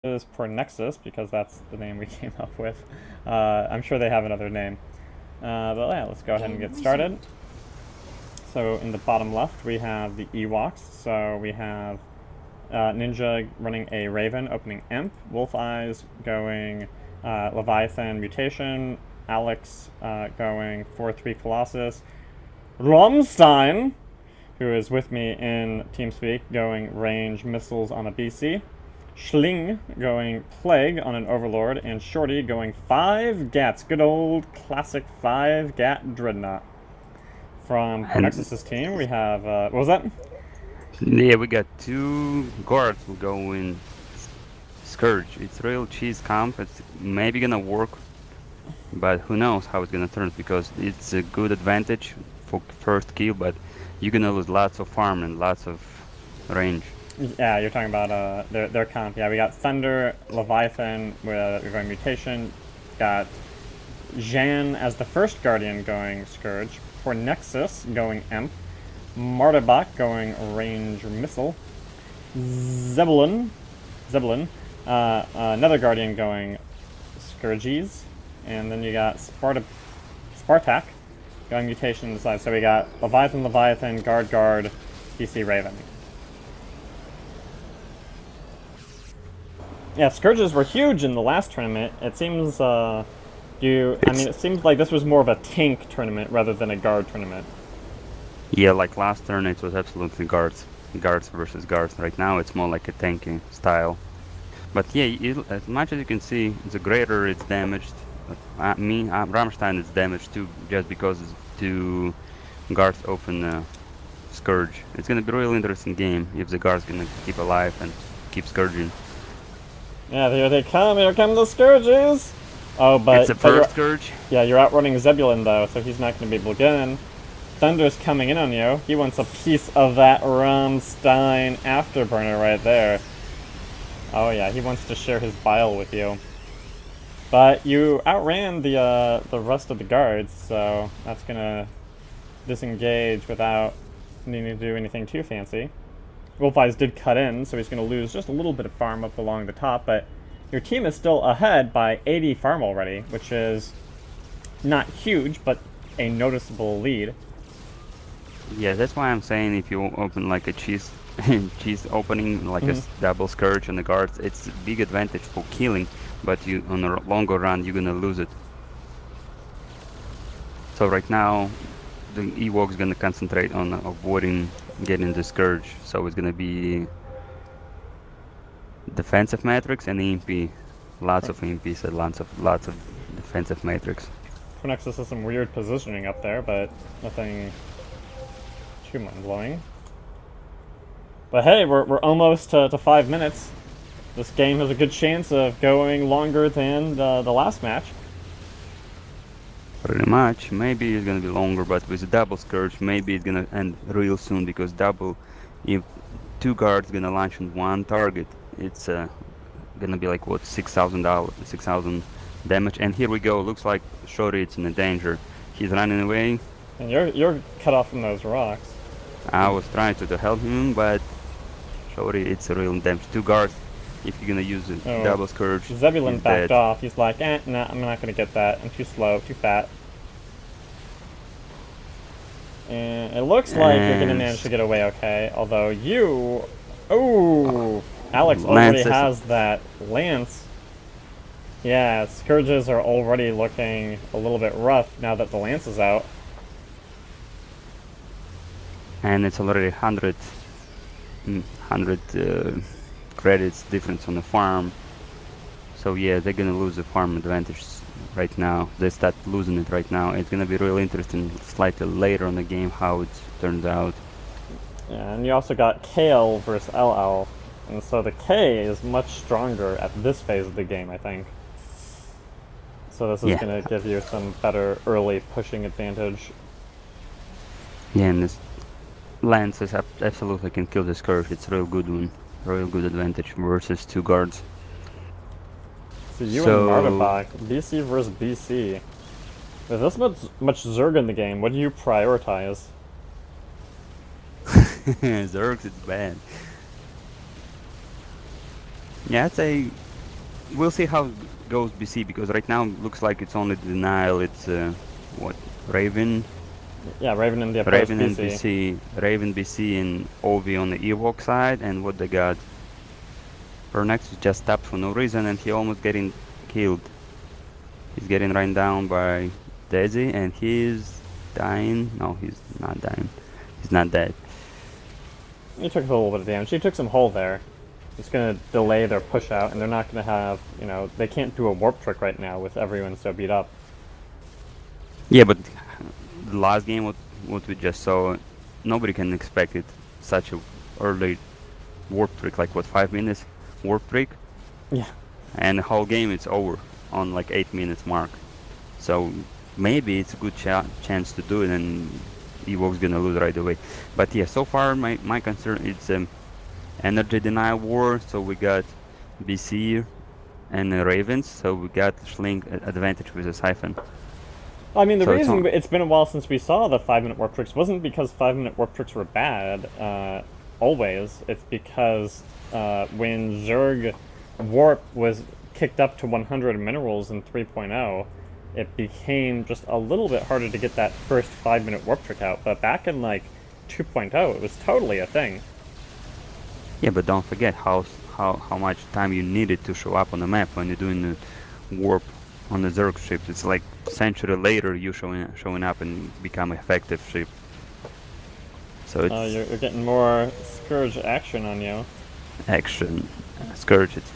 is Pornexus because that's the name we came up with. I'm sure they have another name. But yeah, let's go ahead and get started. So in the bottom left, we have the EWOKS. So we have Ninja running a Raven, opening Imp, Wolf Eyes going Leviathan Mutation, Alex going 4-3 Colossus, Romstein, who is with me in TeamSpeak, going range missiles on a BC, Schling going Plague on an Overlord, and Shorty going 5 Gats. Good old classic 5 Gat Dreadnought. From And Pornexus' team, we have, what was that? yeah, we got two guards who go in Scourge. It's real cheese comp. It's maybe gonna work, but who knows how it's gonna turn because it's a good advantage for first kill, but you're gonna lose lots of farm and lots of range. Yeah, you're talking about their comp. Yeah, we got Thunder, Leviathan, we're going Mutation, got Jan as the first Guardian going Scourge, Pornexus going Imp, Martabak going Range Missile, Zebulon, another Guardian going Scourges, and then you got Spartak going Mutation on the side. So we got Leviathan, Guard, PC Raven. Yeah, Scourges were huge in the last tournament. It seems, I mean, it seems like this was more of a tank tournament rather than a guard tournament. Yeah, like last turn it was absolutely guards versus guards. Right now it's more like a tanking style. But yeah, as much as you can see, the greater it's damaged. Rammstein is damaged too, just because two guards open Scourge. It's gonna be a real interesting game if the guard's gonna keep alive and keep scourging. Yeah, here they come. Here come the Scourges. Oh, It's the but first Scourge. yeah, you're outrunning Zebulon though, so he's not going to be able to get in. Thunder's coming in on you. He wants a piece of that Rammstein afterburner right there. Oh yeah, he wants to share his bile with you. But you outran the rest of the guards, so that's gonna disengage without needing to do anything too fancy. Wolfeyes did cut in, so he's going to lose just a little bit of farm up along the top, but your team is still ahead by 80 farm already, which is not huge, but a noticeable lead. Yeah, that's why I'm saying if you open like a cheese cheese opening, like a double Scourge on the guards, it's a big advantage for killing, but you on a longer run you're gonna lose it. So right now the Ewok's gonna concentrate on avoiding getting the Scourge, so it's gonna be defensive matrix and EMP. Lots of EMPs and lots of defensive matrix. Pornexus has some weird positioning up there, but nothing too mind-blowing. But hey, we're almost to 5 minutes. This game has a good chance of going longer than the last match. Pretty much. Maybe it's gonna be longer, but with a double Scourge, maybe it's gonna end real soon because if two guards gonna launch on one target, it's gonna be like what, $6,000 damage. And here we go. Looks like Shorty is in a danger. He's running away. And you're cut off from those rocks. I was trying to help him, but Shorty, it's a real damage. Two guards. If you're gonna use a double Scourge, Zebulon he's backed dead. off. He's like, nah, I'm not gonna get that. I'm too slow, too fat. And it looks like you're gonna manage to get away okay. Although you, Alex already has that lance. Yeah, Scourges are already looking a little bit rough now that the lance is out. And it's already 100 credits difference on the farm. So yeah, they're gonna lose the farm advantage right now. They start losing it right now. It's gonna be really interesting slightly later on the game how it turns out. Yeah, and you also got KL versus LL. And so the K is much stronger at this phase of the game, I think. So this is going to give you some better early pushing advantage. Yeah, and this lance is absolutely can kill the Scourge. It's a real good one. Real good advantage versus two guards. So you and Martabak, BC versus BC. With this much Zerg in the game, what do you prioritize? Zergs, it's bad. Yeah, I'd say we'll see how it goes BC, because right now it looks like it's only denial. It's what, Raven, Yeah, Raven and the opposed Raven and BC. BC, Raven BC and OV on the EWOKS side, and what they got. Pornexus just tapped for no reason, and he almost getting killed. He's getting run down by Daisy, and he's dying. No, he's not dying. He's not dead. He took a little bit of damage. He took some hull there. It's going to delay their push out, and they're not going to have, you know, they can't do a warp trick right now with everyone so beat up. Yeah, but the last game, what we just saw, nobody can expect it. Such a early warp trick, like what, 5 minutes warp trick, Yeah. and the whole game it's over on like 8 minutes mark. So maybe it's a good chance to do it, and EWOK's gonna lose right away. But yeah, so far my concern is energy denial war. So we got BC and Ravens, so we got Schling advantage with a siphon. I mean, the So reason it's been a while since we saw the 5-minute warp tricks wasn't because 5-minute warp tricks were bad, always. It's because when Zerg warp was kicked up to 100 minerals in 3.0, it became just a little bit harder to get that first 5-minute warp trick out. But back in like 2.0, it was totally a thing. Yeah, but don't forget how much time you needed to show up on the map when you're doing the warp on the Zerg ship. It's like a century later you showing up and become effective ship. So it's You're getting more Scourge action on you. action. Scourge, it's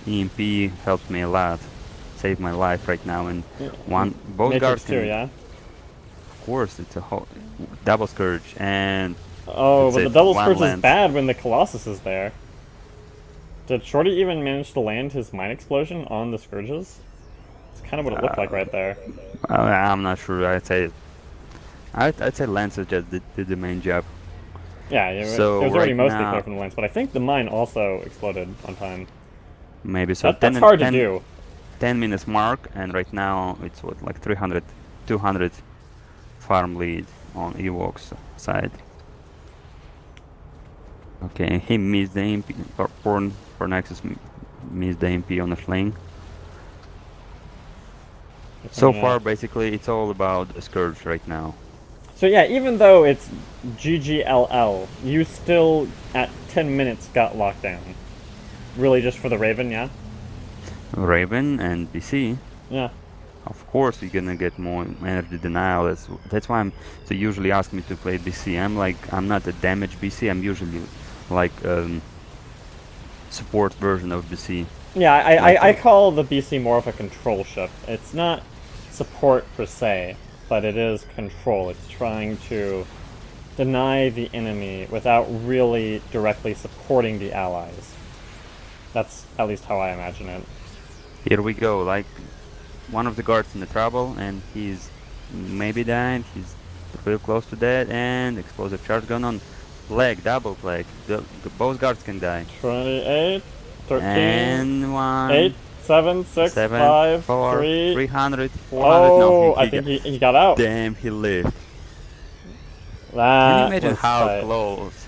EMP helps me a lot. Saved my life right now, and both guards Matrix too, can, yeah? of course, it's a whole double Scourge, and Oh, that's but the it, double one Scourge is lands. bad when the Colossus is there. Did Shorty even manage to land his mine explosion on the Scourges? It's kind of what it looked like right there. I'm not sure. I'd say Lancer just did the main job. Yeah, So it was already right mostly now- clear from the lines, but I think the mine also exploded on time. Maybe so. That's hard to do. 10 minutes mark, and right now it's what, like 300, 200 farm lead on EWOKS side. Okay, he missed the MP. Pornexus missed the MP on the flank. So far, basically, it's all about Scourge right now. So yeah, even though it's GGLL, you still, at 10 minutes, got locked down. Really just for the Raven, yeah? Raven and BC. Yeah. Of course, you're gonna get more energy denial. That's why they usually ask me to play BC. I'm not a damage BC. I'm usually like support version of BC. Yeah, I call the BC more of a control ship. It's not support per se, but it is control. It's trying to deny the enemy without really directly supporting the allies. That's at least how I imagine it. Here we go, like one of the guards in the trouble, and he's maybe dying. He's real close to dead, and explosive charge gun on plague, double plague. Both guards can die. 28, 13, And 1, 8, 7, 6, 7, 5, 4, 3. 300, 400. Oh, No, I think he got out. Damn, he lived. That Can you imagine was how tight. close?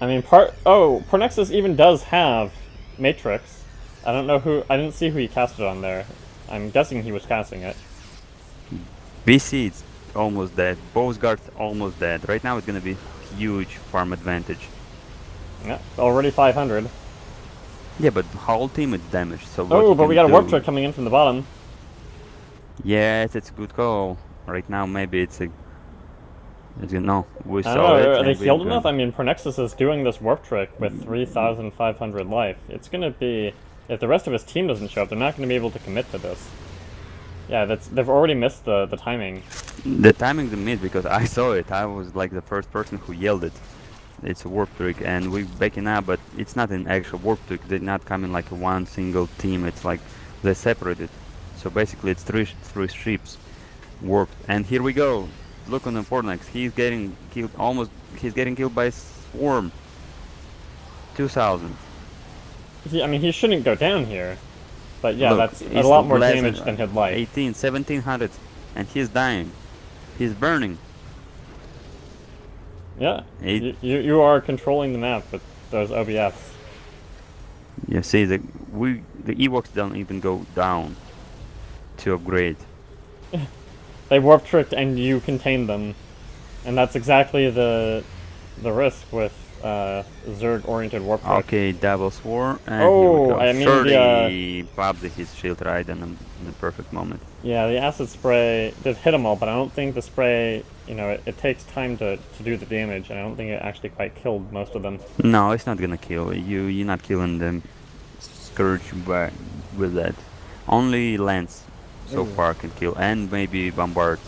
I mean, Pornexus even does have Matrix. I don't know who. I didn't see who he casted on there. I'm guessing he was casting it. BC is almost dead. Both guards almost dead. Right now it's gonna be huge farm advantage. Yeah, already 500. Yeah, but whole team is damaged. So what Oh, you but we can got a warp do- trick coming in from the bottom. Yes, it's a good call. Right now maybe it's a. No, we I don't saw it. know. Are they and we healed got- enough? I mean, Pornexus is doing this warp trick with 3,500 life. It's gonna be, if the rest of his team doesn't show up, they're not gonna be able to commit to this. Yeah, they've already missed the timing. The timing's a myth because I saw it. I was like the first person who yelled it. It's a warp trick, and we're backing up, but it's not an actual warp trick. They're not coming like one single team. It's like they separated. So basically, it's three ships warped. And here we go. Look on the Pornex. He's getting killed. He's getting killed by swarm. 2,000. I mean, he shouldn't go down here. But yeah, Look, that's a he's lot more less damage than his life. 18, 1,700, and he's dying. He's burning. Yeah, Eight. you are controlling the map with those OBFs. You see, the EWOKS don't even go down to upgrade. They warp tricked and you contained them. And that's exactly the risk with Zerg-oriented warp trick. Okay, double sword, and Oh, here we go. I mean Shorty popped his shield right in the perfect moment. Yeah, the acid spray did hit them all, but I don't think the spray, you know, it takes time to do the damage, and I don't think it actually quite killed most of them. No, it's not gonna kill you. You're not killing them. Scourge with that. Only Lance so far can kill, and maybe Bombard.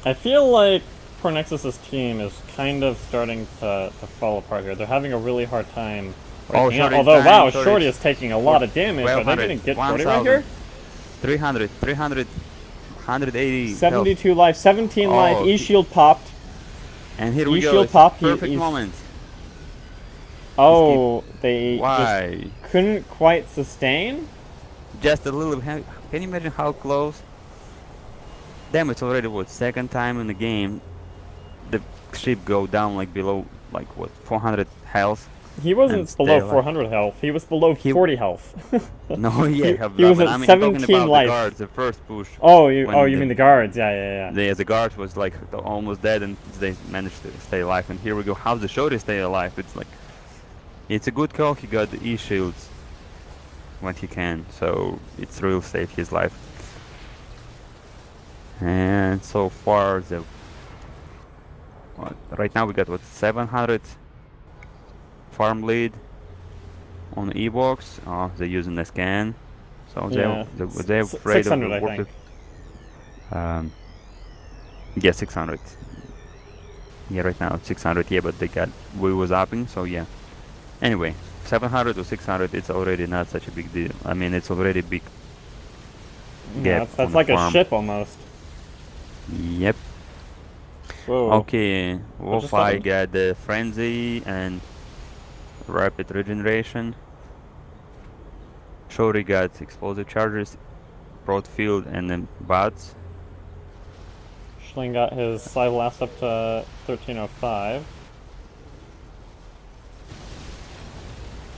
I feel like Pornexus' team is kind of starting to fall apart here. They're having a really hard time. Oh, although, wow, Shorty is taking a lot of damage. Are they going to get Shorty right here? 300, 180 72 life, 17 life, E-shield popped. And here we go, E-shield popped. Perfect moment. Oh, they Why? just couldn't quite sustain? Just a little. Can you imagine how close? Damn, it's already what, second time in the game the ship go down like below, like what, 400 health. He wasn't below 400 health. He was below 40 health. No, yeah, he was at 17 I'm talking about life. The guards, the first push. Oh, you mean the guards? Yeah. The guards was like almost dead, and they managed to stay alive. And here we go. How's the Shorty stay alive? It's like, it's a good call. He got the E-shields when he can, so it's real saved his life. And so far, right now we got what, 700 farm lead on EWOKS. Oh, they're using the scan, so they're afraid 600, of the I think. Yeah, 600. Yeah, right now it's 600. Yeah, but we was upping, so yeah. Anyway, 700 or 600, it's already not such a big deal. I mean, it's already big gap. That's like a ship almost. Yep. Whoa. Okay, Wolfeye got the frenzy and rapid regeneration. Shorty got explosive charges, broad field, and then bots. Schling got his Sly Blast up to 1305.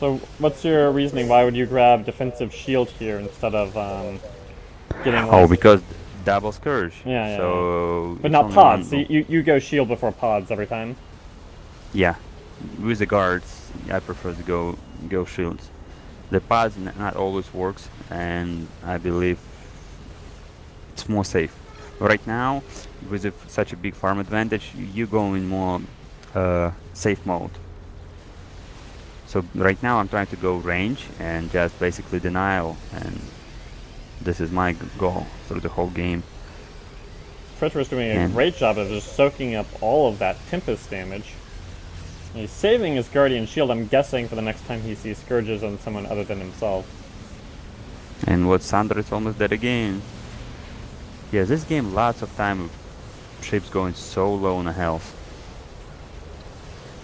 So, what's your reasoning? Why would you grab defensive shield here instead of getting? Oh, because double scourge. Yeah. So but not pods. So you go shield before pods every time. Yeah, with the guards, I prefer to go shields. The pods not always works, and I believe it's more safe. Right now, with such a big farm advantage, you go in more safe mode. So right now I'm trying to go range and just basically denial, and this is my goal through the whole game. Predator is doing a great job of just soaking up all of that Tempest damage. He's saving his Guardian Shield, I'm guessing, for the next time he sees Scourges on someone other than himself. And what, Sandra is almost dead again. Yeah, this game lots of time of ships going so low on the health.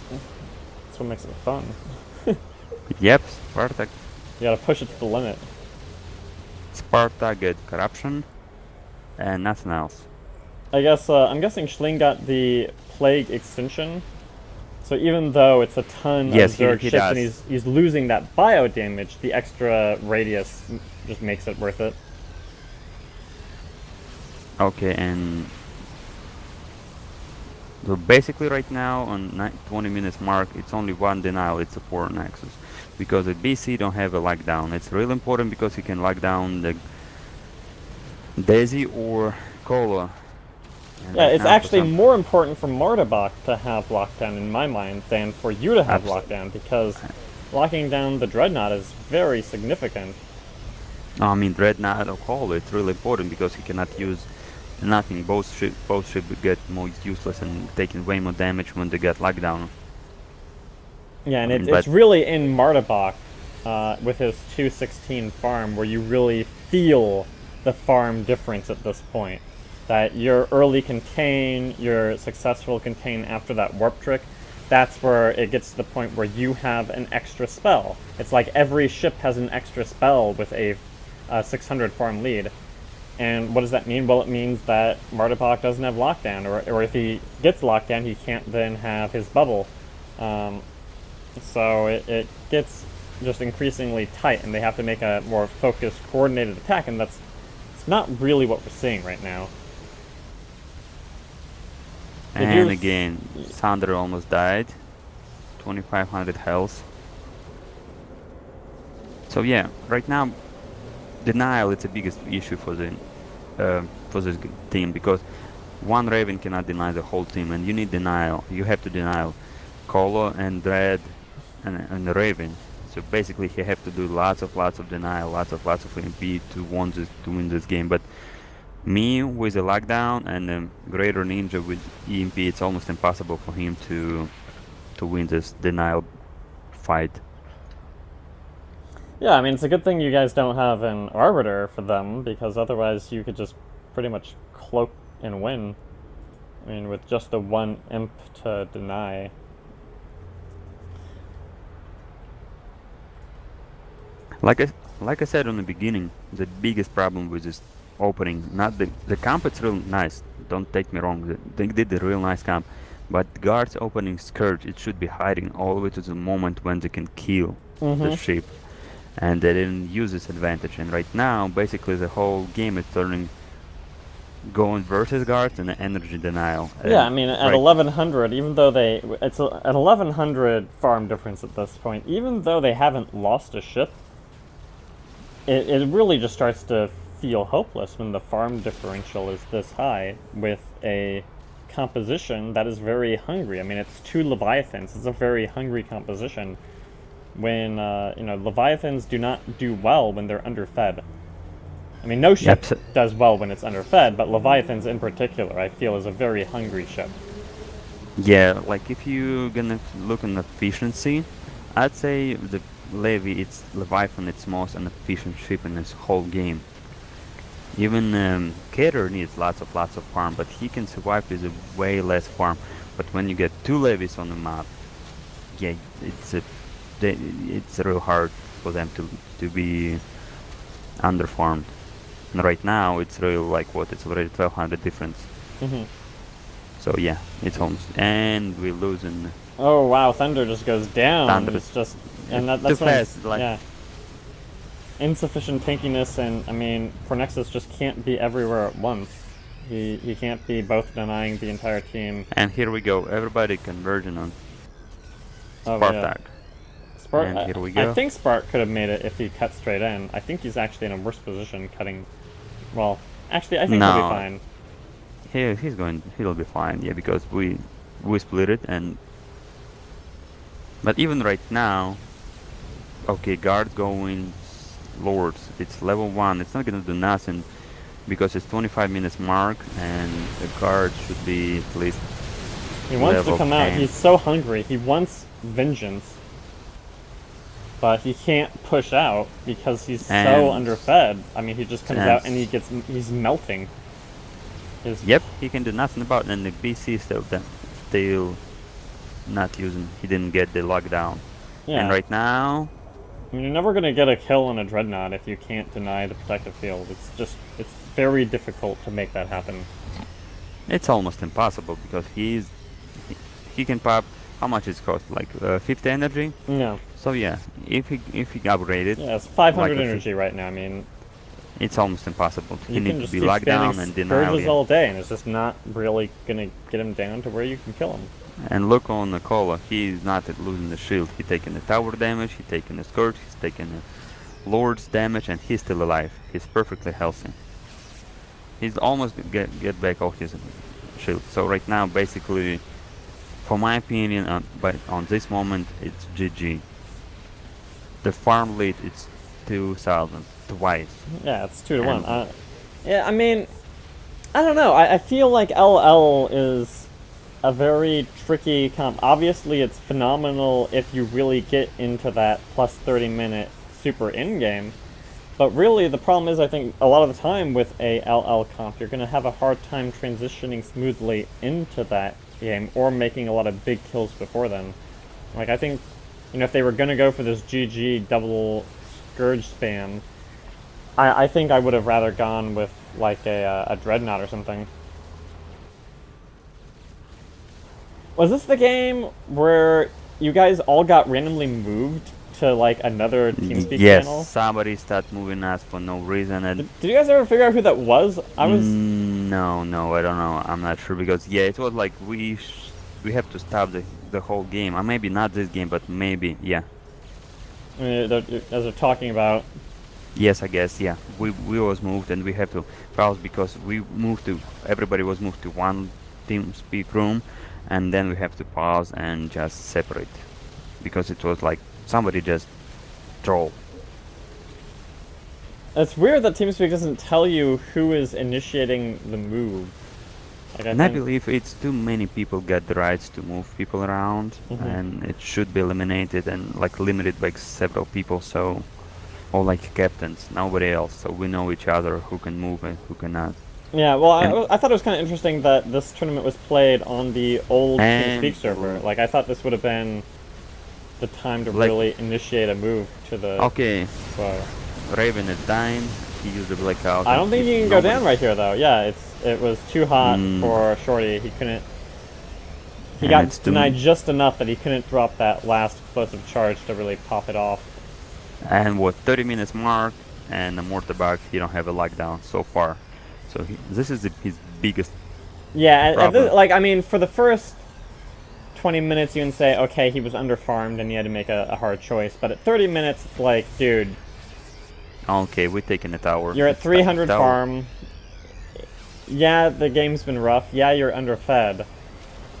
That's what makes it fun. Yep, Spartak. You gotta push it to the limit. Spartak get corruption and nothing else. I guess, I'm guessing Schling got the Plague extension. So even though it's a ton of Zerg ships and he's losing that bio damage, the extra radius just makes it worth it. Okay, and so basically right now on 20 minutes mark, it's only one denial, it's a Pornexus. Because the BC don't have a lockdown. It's really important because you can lock down the Daisy or Cola. Yeah, it's actually more important for Martabak to have lockdown in my mind than for you to have lockdown, because locking down the Dreadnought is very significant. No, I mean Dreadnought or Cola, it's really important because you cannot use nothing. Both ships get more useless and taking way more damage when they get lockdown. Yeah, and it's really in Martabak with his 216 farm where you really feel the farm difference at this point. That your early contain, your successful contain after that warp trick, that's where it gets to the point where you have an extra spell. It's like every ship has an extra spell with a 600 farm lead. And what does that mean? Well, it means that Martabak doesn't have lockdown, or if he gets lockdown, he can't then have his bubble. So it gets just increasingly tight, and they have to make a more focused, coordinated attack, and it's not really what we're seeing right now. And again, Sander almost died. 2500 health. So yeah, right now, denial is the biggest issue for this team, because one Raven cannot deny the whole team, and you need denial. You have to deny Colo and Dread and Raven. So basically, you have to do lots of denial, lots of EMP to win this game. But me with a lockdown and Greater Ninja with EMP, it's almost impossible for him to win this denial fight. Yeah, I mean, it's a good thing you guys don't have an Arbiter for them, because otherwise you could just pretty much cloak and win. I mean, with just the one imp to deny. Like I said in the beginning, the biggest problem with this opening, not the camp, it's real nice, don't take me wrong, they did a real nice camp, but guards opening Scourge, it should be hiding all the way to the moment when they can kill the ship, and they didn't use this advantage. And right now, basically the whole game is turning going versus guards and energy denial. Yeah, I mean, at 1100, even though it's an 1100 farm difference at this point, even though they haven't lost a ship, it really just starts to feel hopeless when the farm differential is this high with a composition that is very hungry. I mean, it's 2 Leviathans. It's a very hungry composition. When, Leviathans do not do well when they're underfed. I mean, no ship does well when it's underfed, but Leviathans in particular, I feel, is a very hungry ship. Yeah, like if you're gonna look on efficiency, I'd say the Leviathan, it's most inefficient ship in this whole game. Even Cater needs lots of farm, but he can survive with a way less farm. But when you get 2 levies on the map, yeah, it's real hard for them to be underfarmed. And right now, it's really like it's already 1200 difference. So yeah, it's almost, and we're losing. Oh wow, Thunder just goes down. Thunder. It's just, and that's too fast, yeah. Insufficient tankiness, and I mean, Pornexus just can't be everywhere at once. He can't be both denying the entire team. And here we go, everybody converging on Spartak. And here we go. I think Spark could have made it if he cut straight in. I think he's actually in a worse position cutting. Well, actually, I think he'll be fine. He'll be fine, yeah, because we split it, but even right now, okay, guard going Lords, it's level 1, it's not gonna do nothing because it's 25 minutes mark and the guard should be at least he wants to come 10. Out, he's so hungry, he wants vengeance, but he can't push out because he's so underfed. I mean, he just comes out and he's melting. Yep, he can do nothing about it, and the BC still not using, he didn't get the lockdown. Yeah. And right now, I mean, you're never gonna get a kill on a Dreadnought if you can't deny the protective field. It's very difficult to make that happen. It's almost impossible because he can pop, how much it cost, like 50 energy? Yeah. So yeah, if he upgraded, yeah, it's 500 energy right now. I mean, it's almost impossible. He needs to be locked down and denied all day, and it's just not really gonna get him down to where you can kill him. And look on Nicola, he's not losing the shield. He's taking the tower damage, he's taking the Scourge, he's taking the Lord's damage, and he's still alive. He's perfectly healthy. He's almost get back off his shield. So right now, basically, for my opinion, on this moment, it's GG. The farm lead, it's 2,000 twice. Yeah, it's 2 to 1. Yeah, I mean, I don't know. I feel like LL is a very tricky comp. Obviously, it's phenomenal if you really get into that plus 30-minute super in-game. But really, the problem is, I think, a lot of the time with a LL comp, you're going to have a hard time transitioning smoothly into that game or making a lot of big kills before then. Like, I think, if they were going to go for this GG double Scourge spam, I think I would have rather gone with, like, a Dreadnought or something. Was this the game where you guys all got randomly moved to like another TeamSpeak Yes, channel? somebody started moving us for no reason, and Did you guys ever figure out who that was? I was. no, I don't know. I'm not sure because yeah, it was like we have to stop the whole game. Maybe not this game, but maybe yeah. I mean, as they're talking about. Yes, I guess yeah. We was moved and we have to pause because everybody was moved to one TeamSpeak room, and then we have to pause and just separate because it was like somebody just troll. It's weird that TeamSpeak doesn't tell you who is initiating the move. Like, And I believe it's too many people get the rights to move people around, and it should be eliminated and like limited by several people. So, or like captains, nobody else. So we know each other who can move and who cannot. Yeah, well, I thought it was kind of interesting that this tournament was played on the old TeamSpeak server. Like, I thought this would have been the time to really initiate a move to the. Okay. Raven is dying. He used the blackout. I don't think you can go down right here though. Yeah, it was too hot for Shorty. He couldn't. He got denied just enough that he couldn't drop that last explosive charge to really pop it off. And what 30 minutes mark and the mortar bug, he don't have a lockdown so far. So this is his biggest. Yeah, like I mean, for the first 20 minutes you can say okay, he was under farmed and he had to make a hard choice. But at 30 minutes, it's like, dude. Okay, we're taking the tower. You're at 300 farm. Yeah, the game's been rough. Yeah, you're underfed.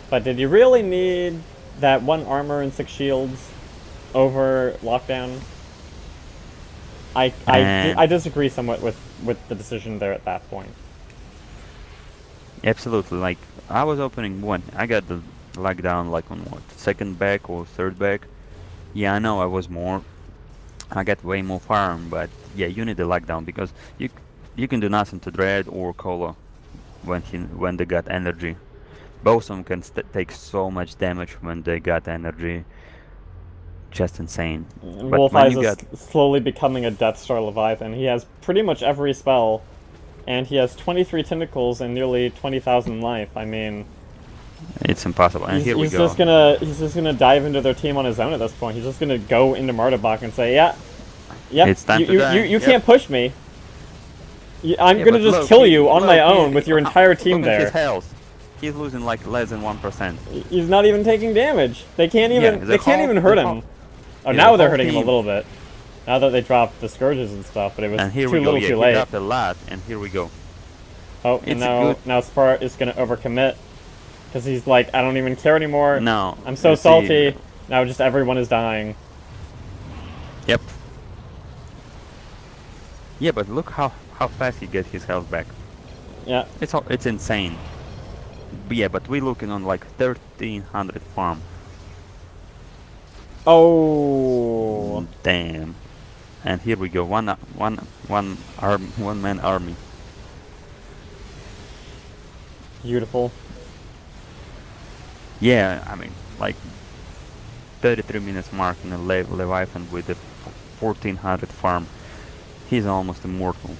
But did you really need that 1 armor and 6 shields over lockdown? I disagree somewhat with the decision there at that point. Absolutely. Like, I was opening one. I got the lockdown like on what, second back or third back. Yeah, I know I was more. I got way more farm, but yeah, you need the lockdown because you can do nothing to Dread or Cola when they got energy. Both of them can take so much damage when they got energy. Just insane. Wolfeyes is slowly becoming a Death Star Leviathan. He has pretty much every spell, and he has 23 tentacles and nearly 20,000 life. I mean, it's impossible. And here we go. He's just gonna dive into their team on his own at this point. He's just gonna go into Martabach and say, "Yeah, it's time to die. You can't push me. I'm gonna just kill you on my own with your entire team there." His health. He's losing like less than 1%. He's not even taking damage. They can't even. They can't even hurt him. Oh, now they're hurting him a little bit. Now that they dropped the scourges and stuff, but it was too little, too late. He dropped a lot, and here we go. Oh, and now Spart is gonna overcommit because he's like, I don't even care anymore. No, I'm so salty. Now just everyone is dying. Yep. Yeah, but look how fast he gets his health back. Yeah. It's insane. But yeah, but we're looking on like 1,300 farm. Oh. Damn. And here we go. One man army. Beautiful. Yeah, I mean, like 33 minutes mark in a Leviathan with the 1,400 farm. He's almost immortal.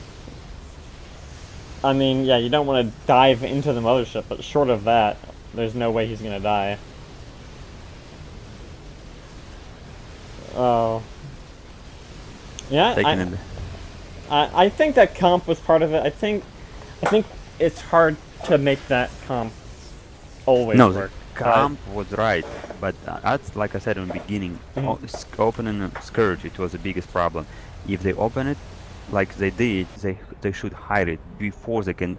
I mean, yeah, you don't want to dive into the mothership, but short of that, there's no way he's gonna die. Oh. Yeah, I think that comp was part of it. I think it's hard to make that comp always work. Comp was right, but that's like I said in the beginning. Opening a Scourge, it was the biggest problem. If they open it, like they did, they should hide it before they can,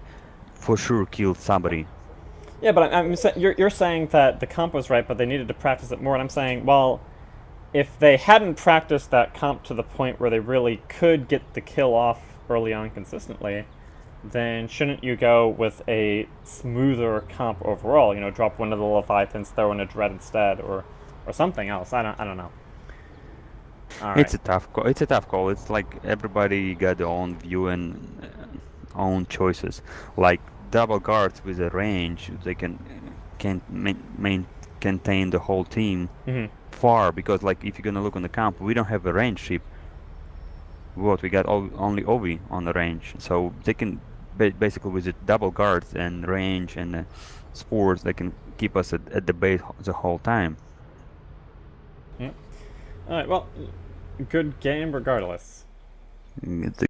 for sure, kill somebody. Yeah, but you're saying that the comp was right, but they needed to practice it more. And I'm saying, well, if they hadn't practiced that comp to the point where they really could get the kill off early on consistently, then shouldn't you go with a smoother comp overall? You know, drop one of the Leviathans, throw in a Dread instead, or something else. I don't know. Right. It's a tough call. It's a tough call. It's like everybody got their own view and own choices. Like double guards with a range, they can contain the whole team far. Because like if you're gonna look on the comp, we don't have a range ship. We got only Ovi on the range, so they can basically with the double guards and range and spores, they can keep us at the base the whole time. Alright, well, good game regardless. It's a